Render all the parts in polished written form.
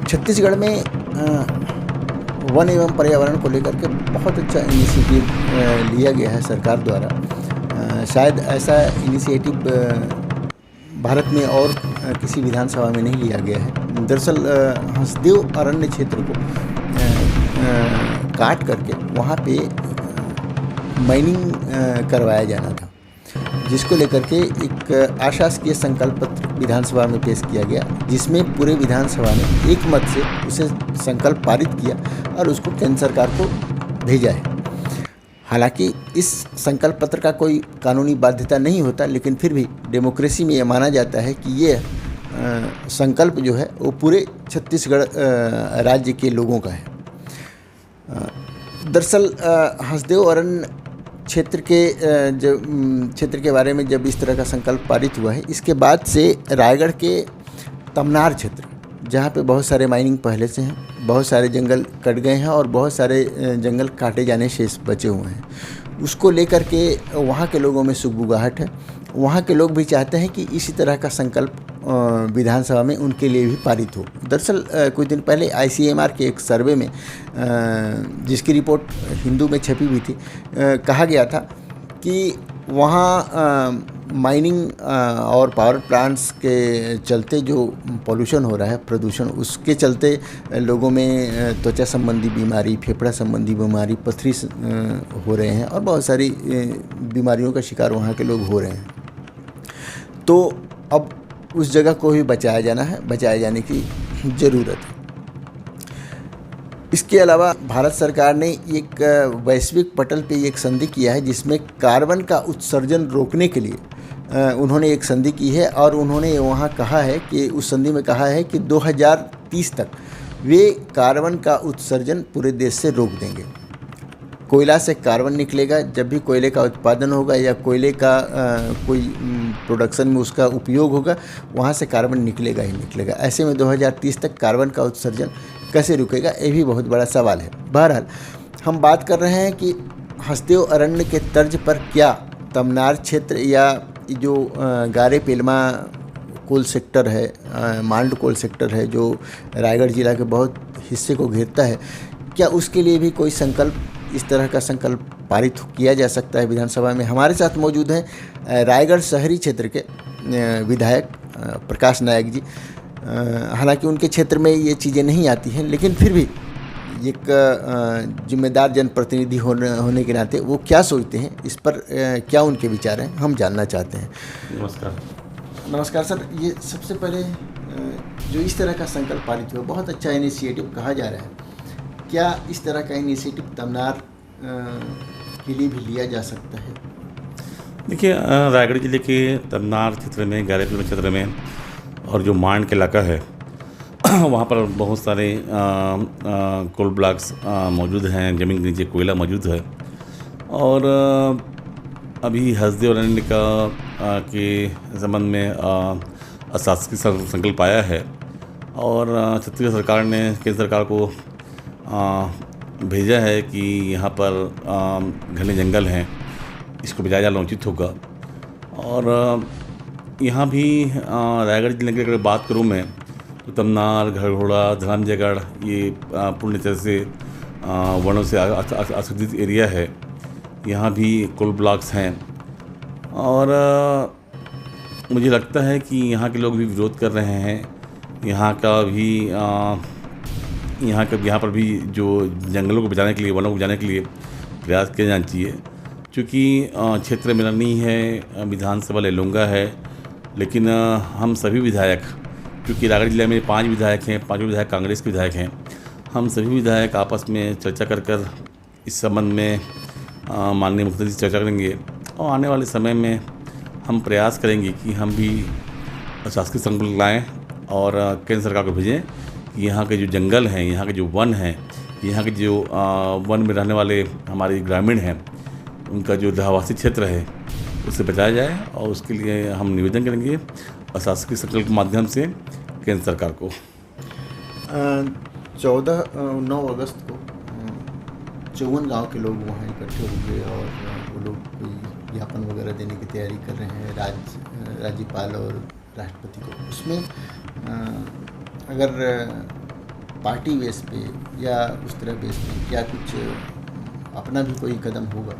छत्तीसगढ़ में वन एवं पर्यावरण को लेकर के बहुत अच्छा इनिशिएटिव लिया गया है सरकार द्वारा। शायद ऐसा इनिशिएटिव भारत में और किसी विधानसभा में नहीं लिया गया है। दरअसल हंसदेव अरण्य क्षेत्र को काट करके वहाँ पे माइनिंग करवाया जाना था, जिसको लेकर के एक अशासकीय संकल्प पत्र विधानसभा में पेश किया गया, जिसमें पूरे विधानसभा ने एक मत से उसे संकल्प पारित किया और उसको केंद्र सरकार को भेजा है। हालांकि इस संकल्प पत्र का कोई कानूनी बाध्यता नहीं होता, लेकिन फिर भी डेमोक्रेसी में यह माना जाता है कि ये संकल्प जो है वो पूरे छत्तीसगढ़ राज्य के लोगों का है। दरअसल हंसदेव अरण्य क्षेत्र के बारे में जब इस तरह का संकल्प पारित हुआ है, इसके बाद से रायगढ़ के तमनार क्षेत्र, जहाँ पे बहुत सारे माइनिंग पहले से हैं, बहुत सारे जंगल कट गए हैं और बहुत सारे जंगल काटे जाने शेष बचे हुए हैं, उसको लेकर के वहाँ के लोगों में सुगबुगाहट है। वहाँ के लोग भी चाहते हैं कि इसी तरह का संकल्प विधानसभा में उनके लिए भी पारित हो। दरअसल कुछ दिन पहले ICMR के एक सर्वे में, जिसकी रिपोर्ट हिंदू में छपी हुई थी, कहा गया था कि वहाँ माइनिंग और पावर प्लांट्स के चलते जो पॉल्यूशन हो रहा है, प्रदूषण, उसके चलते लोगों में त्वचा संबंधी बीमारी, फेफड़ा संबंधी बीमारी, पथरी हो रहे हैं और बहुत सारी बीमारियों का शिकार वहाँ के लोग हो रहे हैं। तो अब उस जगह को भी बचाया जाने की ज़रूरत है। इसके अलावा भारत सरकार ने एक वैश्विक पटल पे एक संधि किया है, जिसमें कार्बन का उत्सर्जन रोकने के लिए उन्होंने एक संधि की है और उन्होंने वहाँ कहा है कि उस संधि में कहा है कि 2030 तक वे कार्बन का उत्सर्जन पूरे देश से रोक देंगे। कोयला से कार्बन निकलेगा, जब भी कोयले का उत्पादन होगा या कोयले का कोई प्रोडक्शन में उसका उपयोग होगा, वहाँ से कार्बन निकलेगा ही निकलेगा। ऐसे में 2030 तक कार्बन का उत्सर्जन कैसे रुकेगा, ये भी बहुत बड़ा सवाल है। बहरहाल हम बात कर रहे हैं कि हंसदेव अरण्य के तर्ज पर क्या तमनार क्षेत्र या जो गारे पेलमा कोल सेक्टर है, मांड कोल सेक्टर है, जो रायगढ़ जिला के बहुत हिस्से को घेरता है, क्या उसके लिए भी कोई संकल्प, इस तरह का संकल्प पारित किया जा सकता है विधानसभा में? हमारे साथ मौजूद हैं रायगढ़ शहरी क्षेत्र के विधायक प्रकाश नायक जी। हालांकि उनके क्षेत्र में ये चीज़ें नहीं आती हैं, लेकिन फिर भी एक जिम्मेदार जनप्रतिनिधि होने के नाते वो क्या सोचते हैं, इस पर क्या उनके विचार हैं, हम जानना चाहते हैं। नमस्कार सर। ये सबसे पहले जो इस तरह का संकल्प पारित हुआ, बहुत अच्छा इनिशिएटिव कहा जा रहा है, क्या इस तरह का इनिशिएटिव तमनार के लिए भी लिया जा सकता है? देखिए, रायगढ़ जिले के तमनार क्षेत्र में, गारे पेलमा क्षेत्र में और जो मांड का इलाका है वहाँ पर बहुत सारे कोल ब्लॉक्स मौजूद हैं, ज़मीन के नीचे कोयला मौजूद है। और अभी हंसदेव अरण्य के संबंध में अशासकीय संकल्प आया है और छत्तीसगढ़ सरकार ने केंद्र सरकार को भेजा है कि यहाँ पर घने जंगल हैं, इसको बचाया जाना उचित होगा। और यहाँ भी रायगढ़ जिले की अगर बात करूँ मैं, तो तमनार, घरघोड़ा, धरमजयगढ़, ये पूर्ण तरह से वनों से आच्छादित एरिया है। यहाँ भी कोल ब्लॉक्स हैं और मुझे लगता है कि यहाँ के लोग भी विरोध कर रहे हैं। यहाँ पर भी जो जंगलों को बचाने के लिए, वनों को बचाने के लिए प्रयास किया जाना चाहिए। क्योंकि क्षेत्र मेरा नहीं है, विधानसभा लेलूँगा है, लेकिन हम सभी विधायक, क्योंकि रायगढ़ जिले में 5 विधायक हैं, 5 विधायक कांग्रेस के विधायक हैं, हम सभी विधायक आपस में चर्चा कर इस संबंध में माननीय मुख्यमंत्री से चर्चा करेंगे और आने वाले समय में हम प्रयास करेंगे कि हम भी शासकीय संकल्प लाएँ और केंद्र सरकार को भेजें कि यहाँ के जो जंगल हैं, यहाँ के जो वन हैं, यहाँ के जो वन में रहने वाले हमारे ग्रामीण हैं, उनका जो रहवासी क्षेत्र है उससे बचाया जाए। और उसके लिए हम निवेदन करेंगे शासकीय संकल्प के माध्यम से केंद्र सरकार को। 9 अगस्त को 54 गांव के लोग वहाँ इकट्ठे हुए और वो लोग कोई ज्ञापन वगैरह देने की तैयारी कर रहे हैं राज्यपाल और राष्ट्रपति को। उसमें अगर पार्टी बेस पे या उस तरह बेस पे क्या कुछ अपना भी कोई कदम होगा?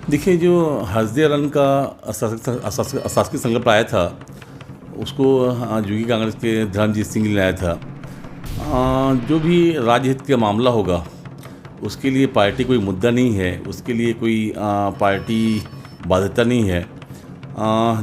देखिए, जो हसदे रन का अशासकीय संकल्प आया था उसको योगी कांग्रेस के धर्मजीत सिंह ने लाया था। जो भी राज्य हित का मामला होगा उसके लिए पार्टी कोई मुद्दा नहीं है, उसके लिए कोई पार्टी बाध्यता नहीं है।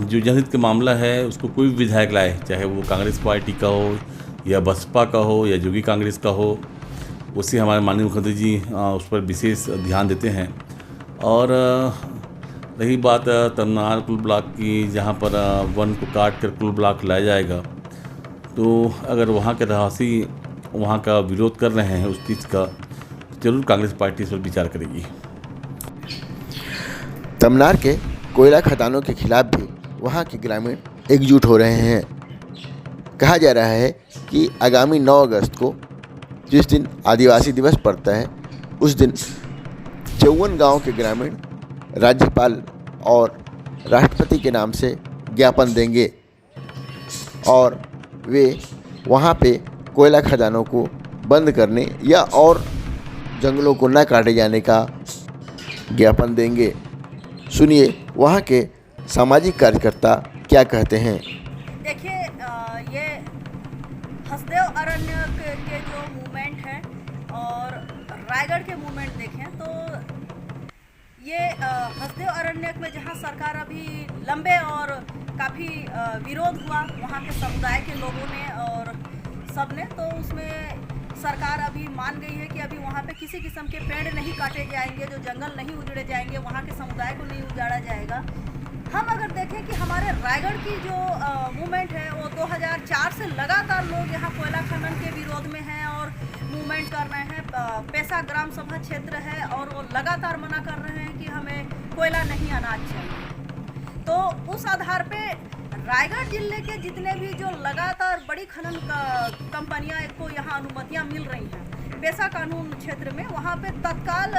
जो जनहित का मामला है उसको कोई भी विधायक लाए, चाहे वो कांग्रेस पार्टी का हो या बसपा का हो या योगी कांग्रेस का हो, उससे हमारे माननीय मुख्यमंत्री जी उस पर विशेष ध्यान देते हैं। और रही बात तमनार कुल ब्लॉक की, जहाँ पर वन को काट कर कुल ब्लॉक लाया जाएगा, तो अगर वहाँ के रहवासी वहाँ का विरोध कर रहे हैं उस चीज़ का, जरूर कांग्रेस पार्टी इस पर विचार करेगी। तमनार के कोयला खदानों के खिलाफ भी वहाँ के ग्रामीण एकजुट हो रहे हैं। कहा जा रहा है कि आगामी 9 अगस्त को जिस दिन आदिवासी दिवस पड़ता है उस दिन 54 गांव के ग्रामीण राज्यपाल और राष्ट्रपति के नाम से ज्ञापन देंगे और वे वहाँ पे कोयला खदानों को बंद करने या और जंगलों को न काटे जाने का ज्ञापन देंगे। सुनिए वहाँ के सामाजिक कार्यकर्ता क्या कहते हैं। देखिए, ये हसदेव अरण्य के जो मूवमेंट है और रायगढ़ के मूवमेंट देखें तो ये हसदेव अरण्य में जहाँ सरकार अभी लंबे और काफ़ी विरोध हुआ वहाँ के समुदाय के लोगों ने और सब ने, तो उसमें सरकार अभी मान गई है कि अभी वहाँ पे किसी किस्म के पेड़ नहीं काटे जाएंगे, जो जंगल नहीं उजड़े जाएंगे, वहाँ के समुदाय को नहीं उजाड़ा जाएगा। हम अगर देखें कि हमारे रायगढ़ की जो मूवमेंट है वो 2004 से लगातार लोग यहाँ कोयला खनन के विरोध में हैं और मूवमेंट कर रहे हैं। पैसा ग्राम सभा क्षेत्र है और वो लगातार मना कर रहे हैं कि हमें कोयला नहीं आना चाहिए। तो उस आधार पे रायगढ़ जिले के जितने भी जो लगातार बड़ी खनन कंपनियां को यहाँ अनुमतियां मिल रही हैं पेशा कानून क्षेत्र में, वहाँ पे तत्काल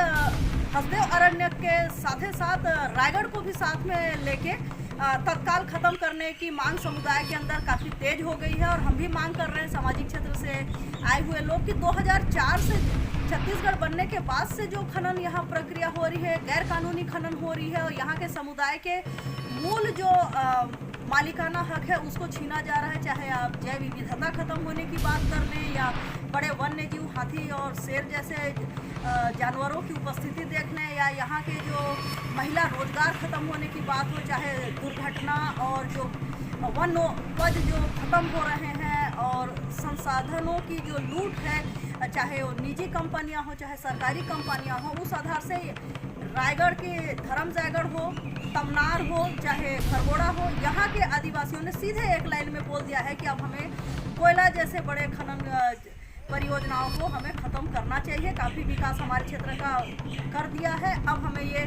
हसदेव अरण्य के साथ रायगढ़ को भी साथ में लेके तत्काल ख़त्म करने की मांग समुदाय के अंदर काफ़ी तेज हो गई है। और हम भी मांग कर रहे हैं सामाजिक क्षेत्र से आए हुए लोग कि 2004 से छत्तीसगढ़ बनने के बाद से जो खनन यहाँ प्रक्रिया हो रही है, गैर कानूनी खनन हो रही है और यहाँ के समुदाय के मूल जो मालिकाना हक है उसको छीना जा रहा है। चाहे आप जैव विविधता खत्म होने की बात कर लें या बड़े वन्य जीव हाथी और शेर जैसे जानवरों की उपस्थिति देख लें या यहाँ के जो महिला रोजगार खत्म होने की बात हो, चाहे दुर्घटना और जो वनोपज जो खत्म हो रहे हैं और संसाधनों की जो लूट है, चाहे वो निजी कंपनियां हो चाहे सरकारी कंपनियां हो, उस आधार से रायगढ़ के धर्मजयगढ़ हो, तमनार हो, चाहे खरगोड़ा हो, यहाँ के आदिवासियों ने सीधे एक लाइन में बोल दिया है कि अब हमें कोयला जैसे बड़े खनन परियोजनाओं को हमें ख़त्म करना चाहिए। काफ़ी विकास हमारे क्षेत्र का कर दिया है, अब हमें ये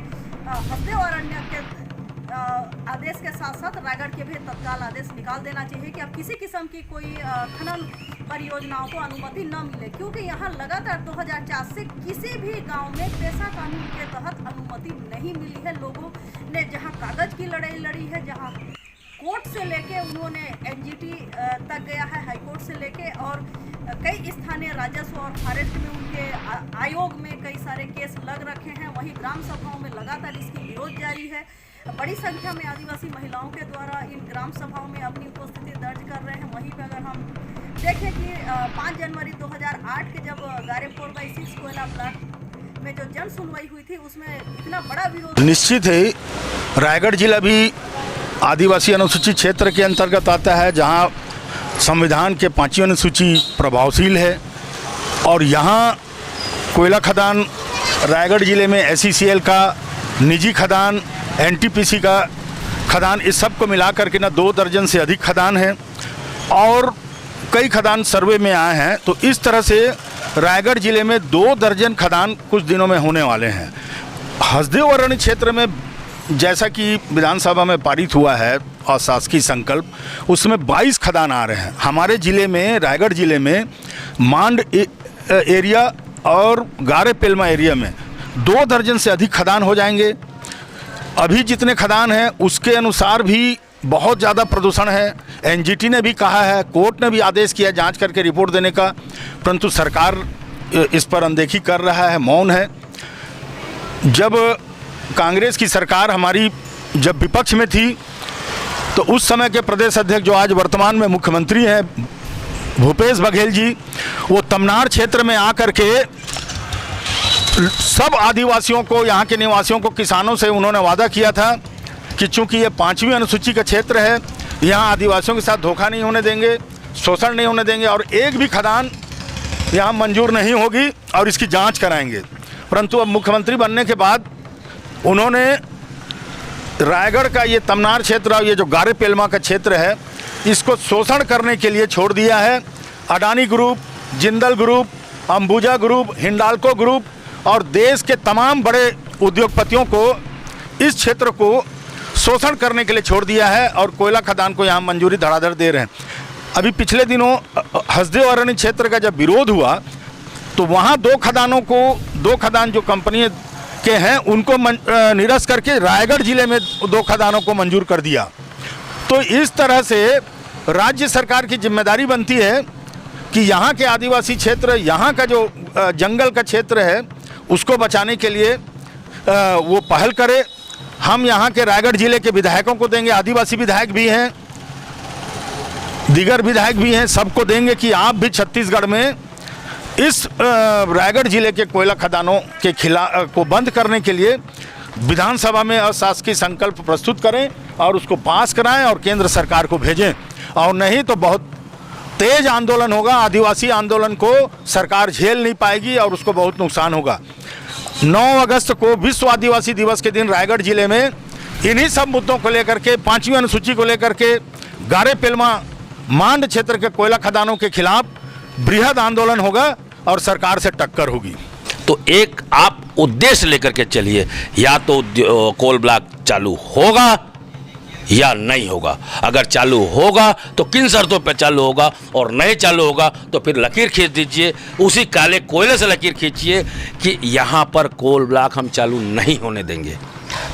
हसदेव अरण्य के आदेश के साथ साथ रायगढ़ के भी तत्काल आदेश निकाल देना चाहिए कि अब किसी किस्म की कोई खनन परियोजनाओं को अनुमति न मिले, क्योंकि यहाँ लगातार 2004 से किसी भी गांव में पेशा कानून के तहत अनुमति नहीं मिली है। लोगों ने जहाँ कागज की लड़ाई लड़ी है, जहाँ कोर्ट से लेके उन्होंने एनजीटी तक गया है, हाईकोर्ट से लेके, और कई स्थानीय राजस्व और फॉरेस्ट में उनके आयोग में कई सारे केस लग रखे हैं। वहीं ग्राम सभाओं में लगातार इसकी विरोध जारी है। बड़ी संख्या में आदिवासी महिलाओं के द्वारा इन ग्राम सभाओं में अपनी उपस्थिति दर्ज कर रहे हैं। वहीं पर अगर हम देखें कि 5 जनवरी 2008 के जब गारे 4/6 कोयला प्लांट में जो जन सुनवाई हुई थी उसमें इतना बड़ा विरोध, निश्चित है रायगढ़ जिला भी आदिवासी अनुसूचित क्षेत्र के अंतर्गत आता है, जहां संविधान के 5वीं अनुसूची प्रभावशील है और यहाँ कोयला खदान रायगढ़ जिले में SECL का निजी खदान, NTPC का खदान, इस सब को मिला करके ना 2 दर्जन से अधिक खदान हैं और कई खदान सर्वे में आए हैं। तो इस तरह से रायगढ़ जिले में 2 दर्जन खदान कुछ दिनों में होने वाले हैं। हसदेव अरण्य क्षेत्र में जैसा कि विधानसभा में पारित हुआ है और शासकीय संकल्प, उसमें 22 खदान आ रहे हैं। हमारे ज़िले में, रायगढ़ ज़िले में मांड एरिया और गारे पेलमा एरिया में 2 दर्जन से अधिक खदान हो जाएंगे। अभी जितने खदान हैं उसके अनुसार भी बहुत ज़्यादा प्रदूषण है। एनजीटी ने भी कहा है, कोर्ट ने भी आदेश किया जांच करके रिपोर्ट देने का, परंतु सरकार इस पर अनदेखी कर रहा है, मौन है। जब कांग्रेस की सरकार हमारी जब विपक्ष में थी तो उस समय के प्रदेश अध्यक्ष जो आज वर्तमान में मुख्यमंत्री हैं भूपेश बघेल जी, वो तमनार क्षेत्र में आकर के सब आदिवासियों को, यहाँ के निवासियों को, किसानों से उन्होंने वादा किया था कि चूंकि ये 5वीं अनुसूची का क्षेत्र है, यहाँ आदिवासियों के साथ धोखा नहीं होने देंगे, शोषण नहीं होने देंगे और एक भी खदान यहाँ मंजूर नहीं होगी और इसकी जांच कराएंगे। परंतु अब मुख्यमंत्री बनने के बाद उन्होंने रायगढ़ का ये तमनार क्षेत्र और ये जो गारे पेलमा का क्षेत्र है, इसको शोषण करने के लिए छोड़ दिया है। Adani group, Jindal group, Ambuja group, Hindalco group और देश के तमाम बड़े उद्योगपतियों को इस क्षेत्र को शोषण करने के लिए छोड़ दिया है और कोयला खदान को यहाँ मंजूरी धड़ाधड़ दे रहे हैं। अभी पिछले दिनों हसदेव अरण्य क्षेत्र का जब विरोध हुआ तो वहाँ दो खदान जो कंपनी के हैं उनको निरस्त करके रायगढ़ जिले में 2 खदानों को मंजूर कर दिया। तो इस तरह से राज्य सरकार की जिम्मेदारी बनती है कि यहाँ के आदिवासी क्षेत्र, यहाँ का जो जंगल का क्षेत्र है उसको बचाने के लिए वो पहल करे। हम यहाँ के रायगढ़ जिले के विधायकों को देंगे, आदिवासी विधायक भी हैं, दीगर विधायक भी हैं, सबको देंगे कि आप भी छत्तीसगढ़ में इस रायगढ़ जिले के कोयला खदानों के खिलाफ को बंद करने के लिए विधानसभा में अशासकीय संकल्प प्रस्तुत करें और उसको पास कराएं और केंद्र सरकार को भेजें, और नहीं तो बहुत तेज आंदोलन होगा। आदिवासी आंदोलन को सरकार झेल नहीं पाएगी और उसको बहुत नुकसान होगा। 9 अगस्त को विश्व आदिवासी दिवस के दिन रायगढ़ जिले में इन्हीं सब मुद्दों को लेकर के, 5वीं अनुसूची को लेकर के, गारे पेलमा मांड क्षेत्र के कोयला खदानों के खिलाफ बृहद आंदोलन होगा और सरकार से टक्कर होगी। तो एक आप उद्देश्य लेकर के चलिए, या तो कोल ब्लॉक चालू होगा या नहीं होगा। अगर चालू होगा तो किन शर्तों पर चालू होगा, और नहीं चालू होगा तो फिर लकीर खींच दीजिए, उसी काले कोयले से लकीर खींचिए कि यहाँ पर कोल ब्लॉक हम चालू नहीं होने देंगे।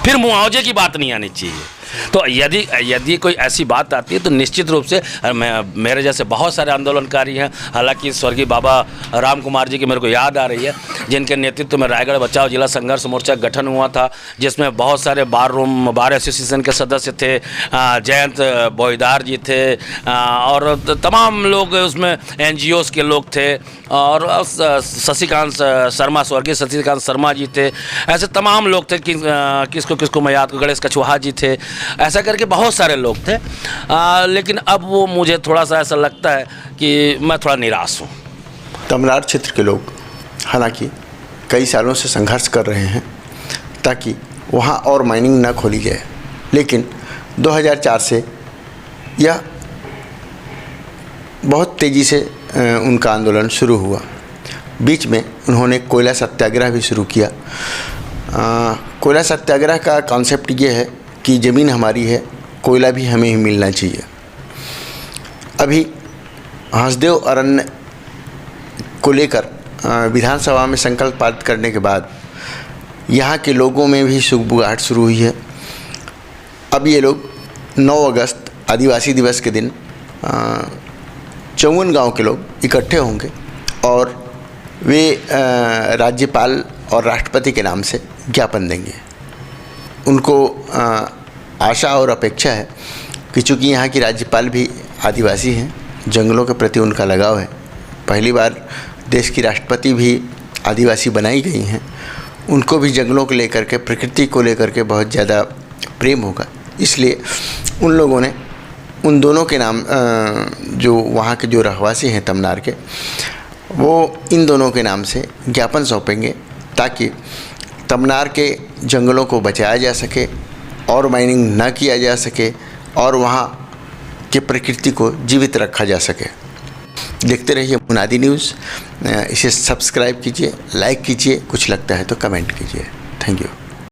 फिर मुआवजे की बात नहीं आनी चाहिए। तो यदि कोई ऐसी बात आती है तो निश्चित रूप से मेरे जैसे बहुत सारे आंदोलनकारी हैं, हालांकि स्वर्गीय बाबा राम कुमार जी की मेरे को याद आ रही है, जिनके नेतृत्व में रायगढ़ बचाओ जिला संघर्ष मोर्चा गठन हुआ था, जिसमें बहुत सारे बार एसोसिएशन के सदस्य थे, जयंत बोईदार जी थे और तमाम लोग उसमें NGOs के लोग थे, और शशिकांत शर्मा, स्वर्गीय शशिकांत शर्मा जी थे। ऐसे तमाम लोग थे, किसको मैं याद, गणेश कछुहा जी थे, ऐसा करके बहुत सारे लोग थे। लेकिन अब वो मुझे थोड़ा सा ऐसा लगता है कि मैं थोड़ा निराश हूँ। तमनार क्षेत्र के लोग हालांकि कई सालों से संघर्ष कर रहे हैं ताकि वहाँ और माइनिंग न खोली जाए, लेकिन 2004 से यह बहुत तेज़ी से उनका आंदोलन शुरू हुआ। बीच में उन्होंने कोयला सत्याग्रह भी शुरू किया। कोयला सत्याग्रह का कॉन्सेप्ट ये है कि ज़मीन हमारी है, कोयला भी हमें ही मिलना चाहिए। अभी हसदेव अरण्य को लेकर विधानसभा में संकल्प पारित करने के बाद यहाँ के लोगों में भी सुगबुगाहट शुरू हुई है। अब ये लोग 9 अगस्त आदिवासी दिवस के दिन 54 गांव के लोग इकट्ठे होंगे और वे राज्यपाल और राष्ट्रपति के नाम से ज्ञापन देंगे। उनको आशा और अपेक्षा है कि चूँकि यहाँ की राज्यपाल भी आदिवासी हैं, जंगलों के प्रति उनका लगाव है, पहली बार देश की राष्ट्रपति भी आदिवासी बनाई गई हैं, उनको भी जंगलों को लेकर के, प्रकृति को लेकर के बहुत ज़्यादा प्रेम होगा। इसलिए उन लोगों ने उन दोनों के नाम, जो वहाँ के जो रहवासी हैं तमनार के, वो इन दोनों के नाम से ज्ञापन सौंपेंगे ताकि तमनार के जंगलों को बचाया जा सके और माइनिंग न किया जा सके और वहाँ की प्रकृति को जीवित रखा जा सके। देखते रहिए मुनादी न्यूज़। इसे सब्सक्राइब कीजिए, लाइक कीजिए, कुछ लगता है तो कमेंट कीजिए। Thank you.